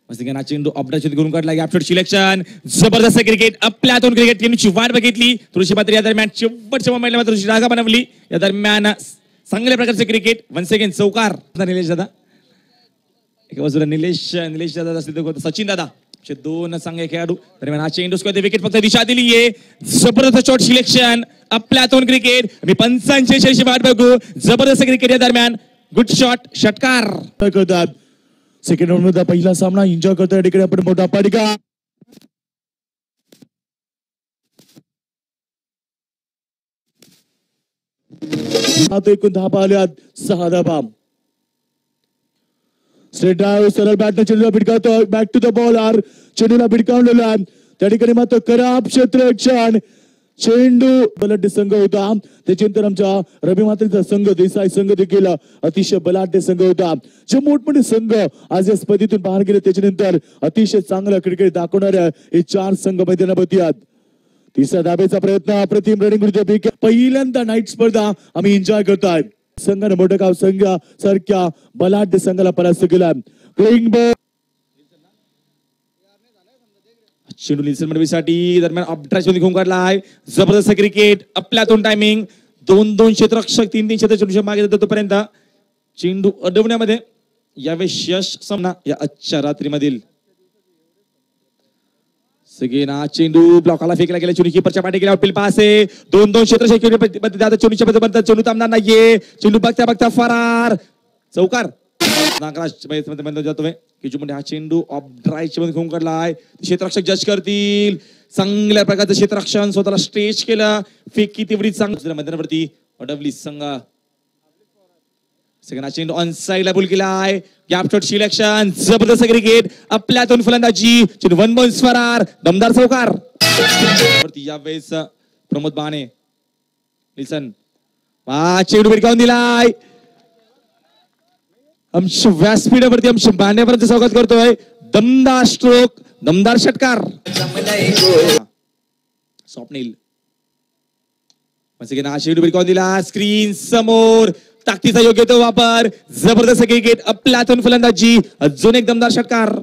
मस्तिकाना चेंडू अपडाची करून काढला गॅपशॉट सिलेक्शन जबरदस्त क्रिकेट आपल्यातून क्रिकेट टीमची वाट बघितली तुळशी पात्री या दरम्यान शेवटच्या मोमेंटला मात्र जागा बनवली या दरम्यान चांगल्या प्रकारचे क्रिकेट वन्स अगेन चौकार निलेश दादा एका बाजूला निलेश दादा असतील तर सचिन दादा असे दोन चांगले खेळाडू दरम्यान हा चेंडू स्क्वेअर विकेट फक्त दिशा दिली आहे जबरदस्त शॉट सिलेक्शन आपल्यातून क्रिकेट मी 85 वाट बघू जबरदस्त क्रिकेट या दरम्यान गुड शॉट षटकार करतात सेकंड राउंड मध्ये पहिला सामना एन्जॉय करतोय तिकडे आपण मोठा पाडिका आता एकूण धाबा आल्यात 6 धाबा स्ट्रेट ड्राइव्ह सरळ बॅटने चेंडूला भिडकावतो बॅक टू द बॉलर चेंडूला भिडकावलेला त्या ठिकाणी मात्र खराब क्षेत्ररक्षण चेंडू बलाढ्य संघ होता त्याच्यानंतर आमच्या रवी मात्रेचा संघ देसाई संघ देखील अतिशय बलाढ्य संघ होता जे मोठमोठे संघ आज या स्पर्धेतून बाहेर गेले त्याच्यानंतर अतिशय चांगला क्रिकेट दाखवणाऱ्या हे 4 संघ मैदानावरती आहेत तिसऱ्या धाब्याचा प्रयत्न अप्रतिम रनिंग विरुद्ध पहिल्यांदा नाईट स्पर्धा आम्ही एन्जॉय करतोय संघाने मोठगाव संघ सारख्या बलाढ्य संघाला परास्त केला प्लेइंग बॉल चेंडू निल्सन मनवीसाठी दरम्यान अपड्राईव्ह मध्ये घेऊन काढला आहे जबरदस्त क्रिकेट आपल्यातून टायमिंग 2-2 क्षेत्ररक्षक 3-3 क्षेत्ररक्षक मागे जातो तोपर्यंत चेंडू अडवण्यामध्ये यावेळेस यश सामना या आजच्या रात्रीमधील सगळ्यांना चेंडू ब्लॉकला फेकला गेला चेंडू कीपरच्या पाठी गेला अपील पास आहे 2-2 क्षेत्ररक्षक चेंडूच्या मध्ये चेंडू थांबणार नाहीये चेंडू बघता फरार चौकार जातोय की हा चेंडू ऑफ ड्राईव्ह मध्ये घेऊन काढला आहे क्षेत्ररक्षक जज करतील चांगल्या प्रकारचं क्षेत्ररक्षण स्वतःला स्ट्रेच केलं फेकी तेवढी चांगली मैदानावरती अडवली संघ सगळ्यांना चेंडू ऑन साइडला पुल केला आहे गॅप शॉट सिलेक्शन जबरदस्त क्रिकेट आपल्यातून फलंदाजी चेंडू 1 बॉल्स फरार दमदार चौकार यावेळेस प्रमोद बाणे निल्सन चेंडू भिडकावून दिलाय अंश व्यासपीठावरती अंश बांधण्यापर्यंत स्वागत करतोय दमदार स्ट्रोक दमदार षटकार स्वप्नील हा चेंडू भिडकावून दिला स्क्रीन समोर ताकदीचा योग्य तो वापर जबरदस्त क्रिकेट आपल्यातून फलंदाजी अजून एक दमदार षटकार